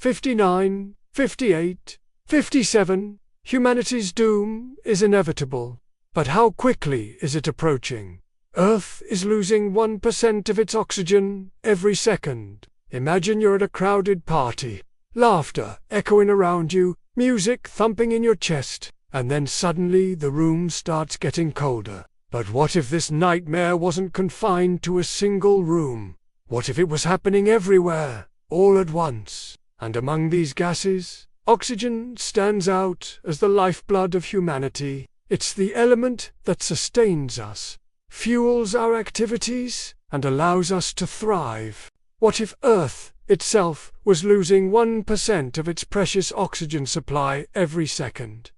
59, 58, 57. Humanity's doom is inevitable. But how quickly is it approaching? Earth is losing 1% of its oxygen every second. Imagine you're at a crowded party. Laughter echoing around you, music thumping in your chest, and then suddenly the room starts getting colder. But what if this nightmare wasn't confined to a single room? What if it was happening everywhere, all at once? And among these gases, oxygen stands out as the lifeblood of humanity. It's the element that sustains us, fuels our activities, and allows us to thrive. What if Earth itself was losing 1% of its precious oxygen supply every second?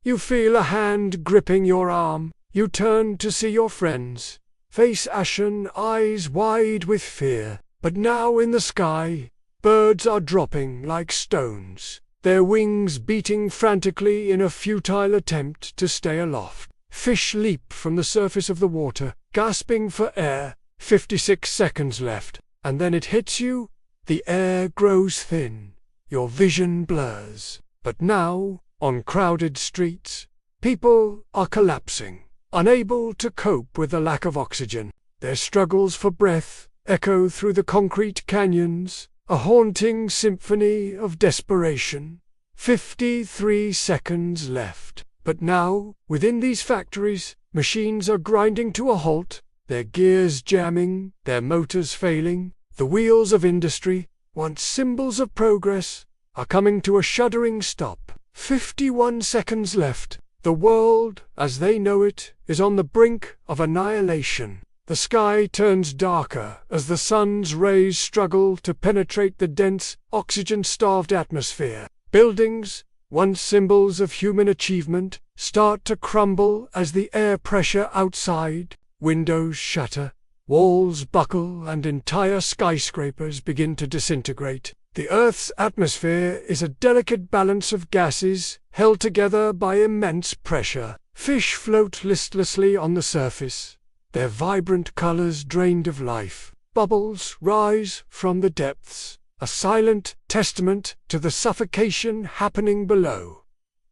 You feel a hand gripping your arm. You turn to see your friends, face ashen, eyes wide with fear. But now in the sky, birds are dropping like stones, their wings beating frantically in a futile attempt to stay aloft. Fish leap from the surface of the water, gasping for air. 56 seconds left, and then it hits you. The air grows thin. Your vision blurs. But now, on crowded streets, people are collapsing, unable to cope with the lack of oxygen. Their struggles for breath echo through the concrete canyons, a haunting symphony of desperation. 53 seconds left. But now, within these factories, machines are grinding to a halt, their gears jamming, their motors failing. The wheels of industry, once symbols of progress, are coming to a shuddering stop. 51 seconds left. The world, as they know it, is on the brink of annihilation. The sky turns darker as the sun's rays struggle to penetrate the dense, oxygen-starved atmosphere. Buildings, once symbols of human achievement, start to crumble as the air pressure outside. Windows shatter, walls buckle, and entire skyscrapers begin to disintegrate. The Earth's atmosphere is a delicate balance of gases held together by immense pressure. Fish float listlessly on the surface, their vibrant colors drained of life. Bubbles rise from the depths, a silent testament to the suffocation happening below.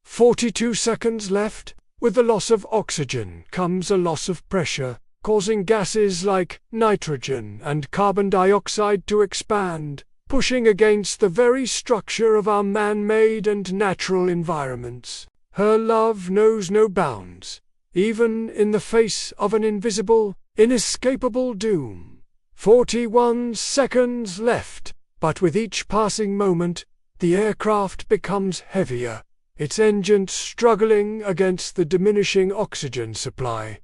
42 seconds left. With the loss of oxygen comes a loss of pressure, causing gases like nitrogen and carbon dioxide to expand, pushing against the very structure of our man-made and natural environments. Her love knows no bounds, even in the face of an invisible, inescapable doom. 41 seconds left, but with each passing moment, the aircraft becomes heavier, its engines struggling against the diminishing oxygen supply.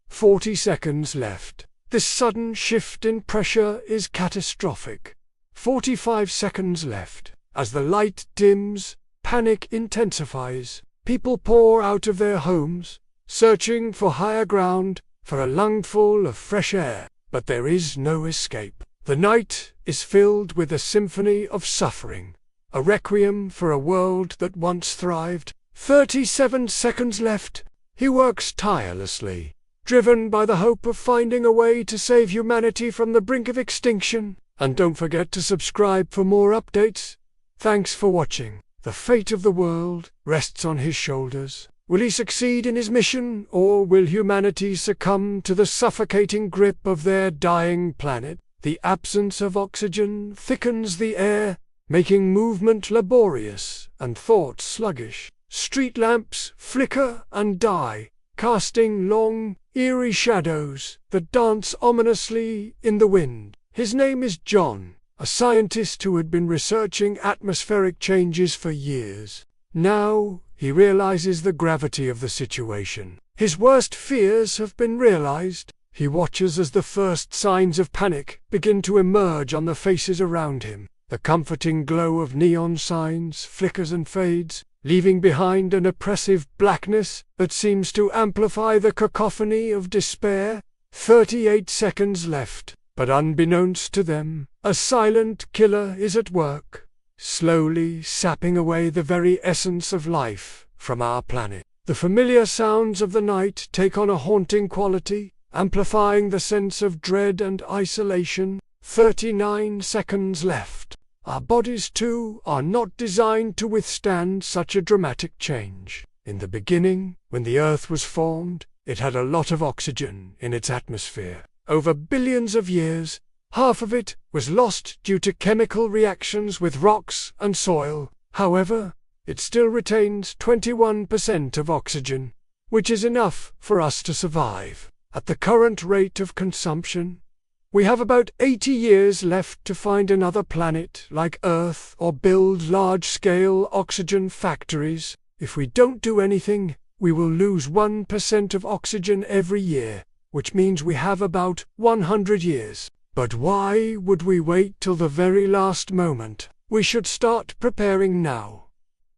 40 seconds left. This sudden shift in pressure is catastrophic. 45 seconds left. As the light dims, panic intensifies. People pour out of their homes, searching for higher ground, for a lungful of fresh air. But there is no escape. The night is filled with a symphony of suffering, a requiem for a world that once thrived. 37 seconds left. He works tirelessly, driven by the hope of finding a way to save humanity from the brink of extinction. And don't forget to subscribe for more updates. Thanks for watching. The fate of the world rests on his shoulders. Will he succeed in his mission, or will humanity succumb to the suffocating grip of their dying planet? The absence of oxygen thickens the air, making movement laborious and thought sluggish. Street lamps flicker and die, casting long, eerie shadows that dance ominously in the wind. His name is John, a scientist who had been researching atmospheric changes for years. Now, he realizes the gravity of the situation. His worst fears have been realized. He watches as the first signs of panic begin to emerge on the faces around him. The comforting glow of neon signs flickers and fades, leaving behind an oppressive blackness that seems to amplify the cacophony of despair. 38 seconds left. But unbeknownst to them, a silent killer is at work, slowly sapping away the very essence of life from our planet. The familiar sounds of the night take on a haunting quality, amplifying the sense of dread and isolation. 39 seconds left. Our bodies, too, are not designed to withstand such a dramatic change. In the beginning, when the Earth was formed, it had a lot of oxygen in its atmosphere. Over billions of years, half of it was lost due to chemical reactions with rocks and soil. However, it still retains 21% of oxygen, which is enough for us to survive. At the current rate of consumption, we have about 80 years left to find another planet like Earth or build large-scale oxygen factories. If we don't do anything, we will lose 1% of oxygen every year, which means we have about 100 years. But why would we wait till the very last moment? We should start preparing now.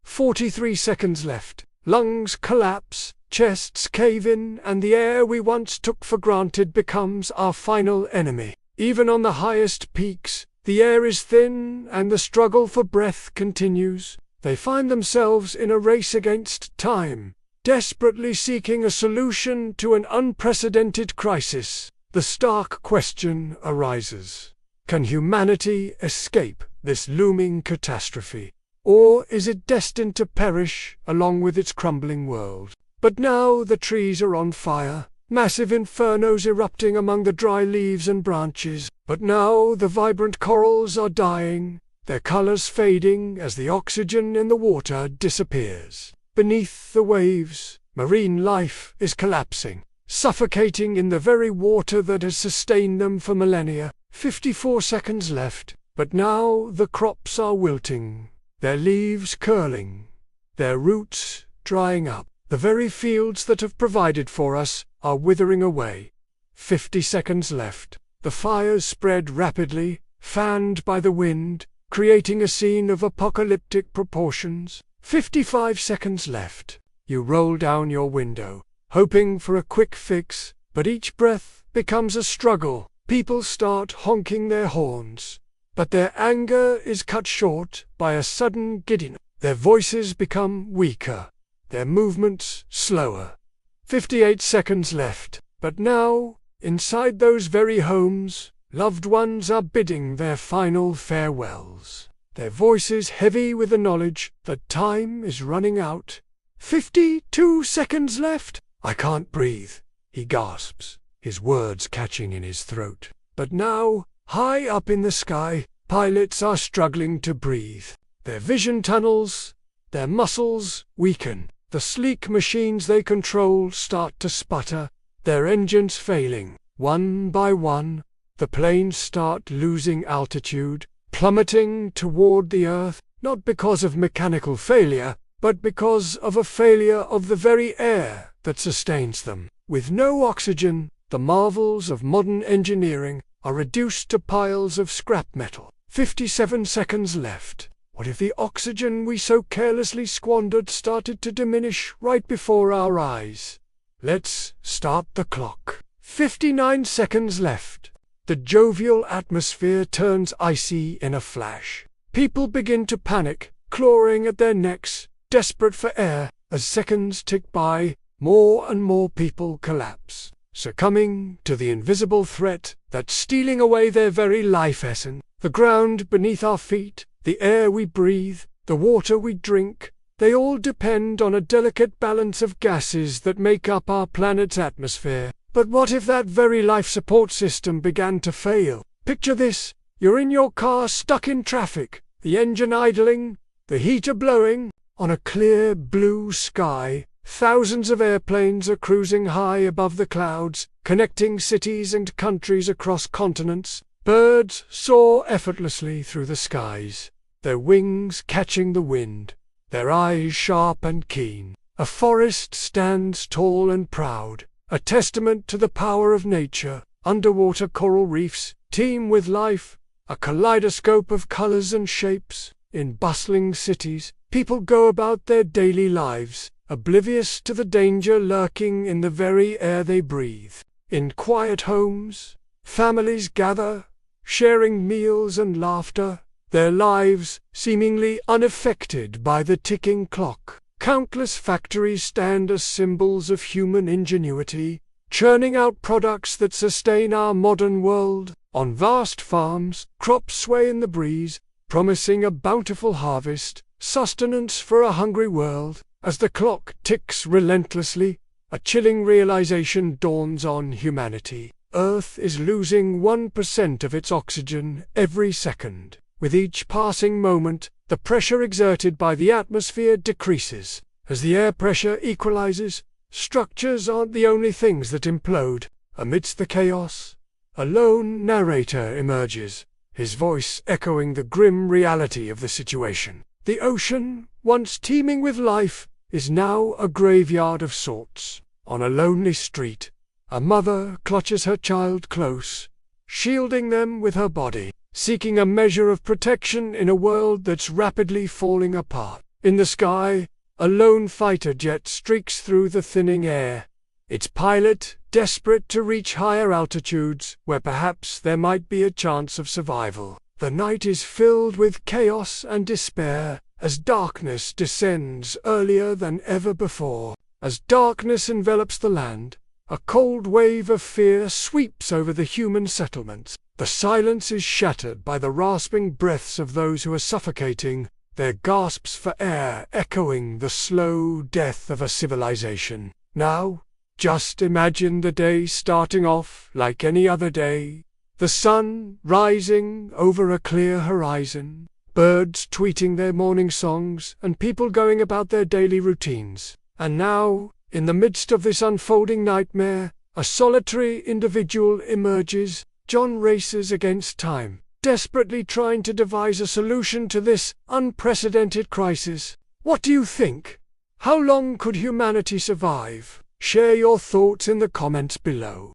43 seconds left. Lungs collapse, chests cave in, and the air we once took for granted becomes our final enemy. Even on the highest peaks, the air is thin and the struggle for breath continues. They find themselves in a race against time, desperately seeking a solution to an unprecedented crisis. The stark question arises: can humanity escape this looming catastrophe? Or is it destined to perish along with its crumbling world? But now the trees are on fire, massive infernos erupting among the dry leaves and branches. But now the vibrant corals are dying, their colors fading as the oxygen in the water disappears. Beneath the waves, marine life is collapsing, suffocating in the very water that has sustained them for millennia. 54 seconds left, but now the crops are wilting, their leaves curling, their roots drying up. The very fields that have provided for us are withering away. 50 seconds left. The fires spread rapidly, fanned by the wind, creating a scene of apocalyptic proportions. 55 seconds left. You roll down your window, hoping for a quick fix, but each breath becomes a struggle. People start honking their horns, but their anger is cut short by a sudden giddiness. Their voices become weaker, their movements slower. 58 seconds left. But now, inside those very homes, loved ones are bidding their final farewells, their voices heavy with the knowledge that time is running out. 52 seconds left. I can't breathe, he gasps, his words catching in his throat. But now, high up in the sky, pilots are struggling to breathe. Their vision tunnels, their muscles weaken. The sleek machines they control start to sputter, their engines failing. One by one, the planes start losing altitude, plummeting toward the Earth, not because of mechanical failure, but because of a failure of the very air that sustains them. With no oxygen, the marvels of modern engineering are reduced to piles of scrap metal. 57 seconds left. What if the oxygen we so carelessly squandered started to diminish right before our eyes? Let's start the clock. 59 seconds left. The jovial atmosphere turns icy in a flash. People begin to panic, clawing at their necks, desperate for air. As seconds tick by, more and more people collapse, succumbing to the invisible threat that's stealing away their very life essence. The ground beneath our feet, the air we breathe, the water we drink, they all depend on a delicate balance of gases that make up our planet's atmosphere. But what if that very life support system began to fail? Picture this: you're in your car stuck in traffic, the engine idling, the heater blowing. On a clear blue sky, thousands of airplanes are cruising high above the clouds, connecting cities and countries across continents. Birds soar effortlessly through the skies, their wings catching the wind, their eyes sharp and keen. A forest stands tall and proud, a testament to the power of nature. Underwater coral reefs teem with life, a kaleidoscope of colors and shapes. In bustling cities, people go about their daily lives, oblivious to the danger lurking in the very air they breathe. In quiet homes, families gather, sharing meals and laughter, their lives seemingly unaffected by the ticking clock. Countless factories stand as symbols of human ingenuity, churning out products that sustain our modern world. On vast farms, crops sway in the breeze, promising a bountiful harvest, sustenance for a hungry world. As the clock ticks relentlessly, a chilling realization dawns on humanity. Earth is losing 1% of its oxygen every second. With each passing moment, the pressure exerted by the atmosphere decreases. As the air pressure equalizes, structures aren't the only things that implode. Amidst the chaos, a lone narrator emerges, his voice echoing the grim reality of the situation. The ocean, once teeming with life, is now a graveyard of sorts. On a lonely street, a mother clutches her child close, shielding them with her body, seeking a measure of protection in a world that's rapidly falling apart. In the sky, a lone fighter jet streaks through the thinning air, its pilot desperate to reach higher altitudes where perhaps there might be a chance of survival. The night is filled with chaos and despair as darkness descends earlier than ever before. As darkness envelops the land, a cold wave of fear sweeps over the human settlements. The silence is shattered by the rasping breaths of those who are suffocating, their gasps for air echoing the slow death of a civilization. Now, just imagine the day starting off like any other day. The sun rising over a clear horizon, birds tweeting their morning songs, and people going about their daily routines. And now, in the midst of this unfolding nightmare, a solitary individual emerges. John races against time, desperately trying to devise a solution to this unprecedented crisis. What do you think? How long could humanity survive? Share your thoughts in the comments below.